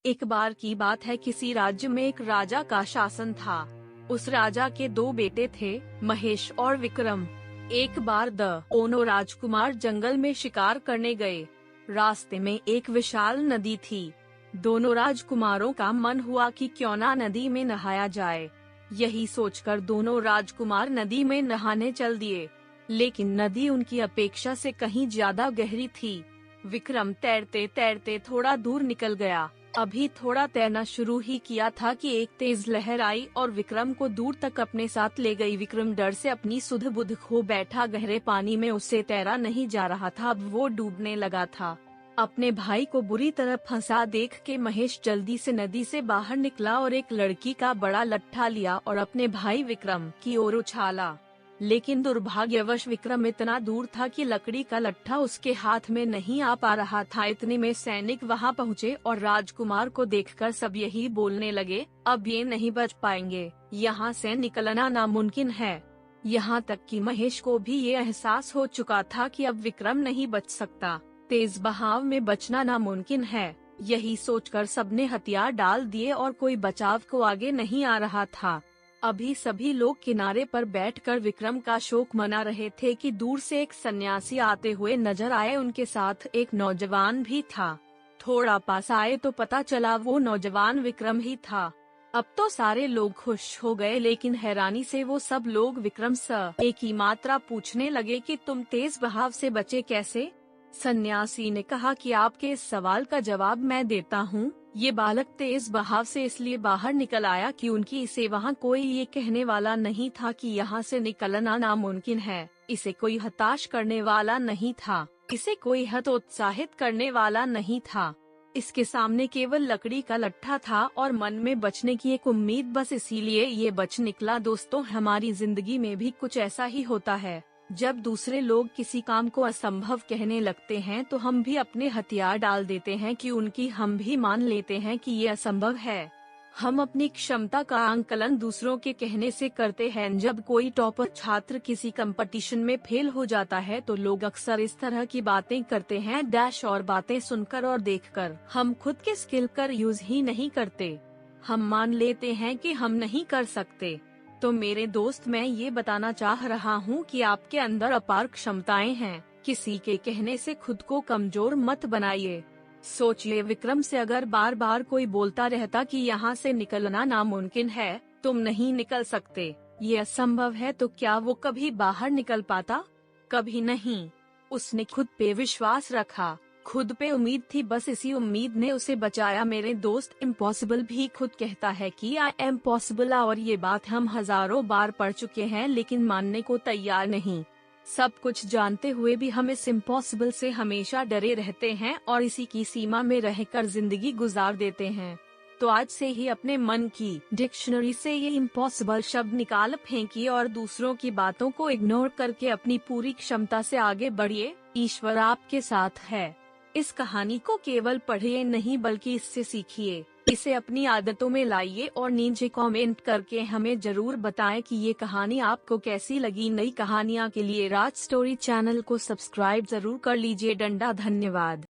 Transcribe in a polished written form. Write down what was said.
एक बार की बात है, किसी राज्य में एक राजा का शासन था। उस राजा के दो बेटे थे, महेश और विक्रम। एक बार दोनों राजकुमार जंगल में शिकार करने गए। रास्ते में एक विशाल नदी थी। दोनों राजकुमारों का मन हुआ कि क्यों ना नदी में नहाया जाए। यही सोचकर दोनों राजकुमार नदी में नहाने चल दिए, लेकिन नदी उनकी अपेक्षा से कहीं ज्यादा गहरी थी। विक्रम तैरते तैरते थोड़ा दूर निकल गया। अभी थोड़ा तैरना शुरू ही किया था कि एक तेज लहर आई और विक्रम को दूर तक अपने साथ ले गई। विक्रम डर से अपनी सुध बुध खो बैठा। गहरे पानी में उससे तैरा नहीं जा रहा था, अब वो डूबने लगा था। अपने भाई को बुरी तरह फंसा देख के महेश जल्दी से नदी से बाहर निकला और एक लड़की का बड़ा लट्ठा लिया और अपने भाई विक्रम की ओर उछाला। लेकिन दुर्भाग्यवश विक्रम इतना दूर था कि लकड़ी का लट्ठा उसके हाथ में नहीं आ पा रहा था। इतने में सैनिक वहां पहुंचे और राजकुमार को देखकर सब यही बोलने लगे, अब ये नहीं बच पाएंगे, यहाँ से निकलना नामुमकिन है। यहाँ तक कि महेश को भी ये एहसास हो चुका था कि अब विक्रम नहीं बच सकता। तेज बहाव में बचना नामुमकिन है। यही सोचकर सबने हथियार डाल दिए और कोई बचाव को आगे नहीं आ रहा था। अभी सभी लोग किनारे पर बैठकर विक्रम का शोक मना रहे थे कि दूर से एक सन्यासी आते हुए नजर आए। उनके साथ एक नौजवान भी था। थोड़ा पास आए तो पता चला वो नौजवान विक्रम ही था। अब तो सारे लोग खुश हो गए, लेकिन हैरानी से वो सब लोग विक्रम से एक ही मात्रा पूछने लगे कि तुम तेज बहाव से बचे कैसे। सन्यासी ने कहा कि आपके इस सवाल का जवाब मैं देता हूँ। ये बालक तेज बहाव से इसलिए बाहर निकल आया कि उनकी इसे वहाँ कोई ये कहने वाला नहीं था कि यहाँ से निकलना नामुमकिन है। इसे कोई हताश करने वाला नहीं था। इसे कोई हतोत्साहित करने वाला नहीं था। इसके सामने केवल लकड़ी का लट्ठा था और मन में बचने की एक उम्मीद, बस इसीलिए ये बच निकला। दोस्तों, हमारी जिंदगी में भी कुछ ऐसा ही होता है। जब दूसरे लोग किसी काम को असंभव कहने लगते हैं तो हम भी अपने हथियार डाल देते हैं कि उनकी हम भी मान लेते हैं कि ये असंभव है। हम अपनी क्षमता का आंकलन दूसरों के कहने से करते हैं। जब कोई टॉपर छात्र किसी कंपटीशन में फेल हो जाता है तो लोग अक्सर इस तरह की बातें करते हैं, डैश और बातें सुनकर और देखकर हम खुद के स्किल का यूज ही नहीं करते। हम मान लेते हैं कि हम नहीं कर सकते। तो मेरे दोस्त, मैं ये बताना चाह रहा हूँ कि आपके अंदर अपार क्षमताएं हैं। किसी के कहने से खुद को कमजोर मत बनाइए। सोचिए, विक्रम से अगर बार बार कोई बोलता रहता कि यहाँ से निकलना नामुमकिन है, तुम नहीं निकल सकते, ये असंभव है, तो क्या वो कभी बाहर निकल पाता? कभी नहीं। उसने खुद पे विश्वास रखा, खुद पे उम्मीद थी, बस इसी उम्मीद ने उसे बचाया। मेरे दोस्त, इम्पॉसिबल भी खुद कहता है कि आई एम पॉसिबल, और ये बात हम हजारों बार पढ़ चुके हैं, लेकिन मानने को तैयार नहीं। सब कुछ जानते हुए भी हम इस इम्पॉसिबल से हमेशा डरे रहते हैं और इसी की सीमा में रहकर जिंदगी गुजार देते हैं। तो आज से ही अपने मन की डिक्शनरी से ये इम्पॉसिबल शब्द निकाल फेंकिए और दूसरों की बातों को इग्नोर करके अपनी पूरी क्षमता से आगे बढ़िए। ईश्वर आपके साथ है। इस कहानी को केवल पढ़िए नहीं, बल्कि इससे सीखिए, इसे अपनी आदतों में लाइए और नीचे कमेंट करके हमें जरूर बताएं कि ये कहानी आपको कैसी लगी। नई कहानियाँ के लिए राज स्टोरी चैनल को सब्सक्राइब जरूर कर लीजिए। डंडा धन्यवाद।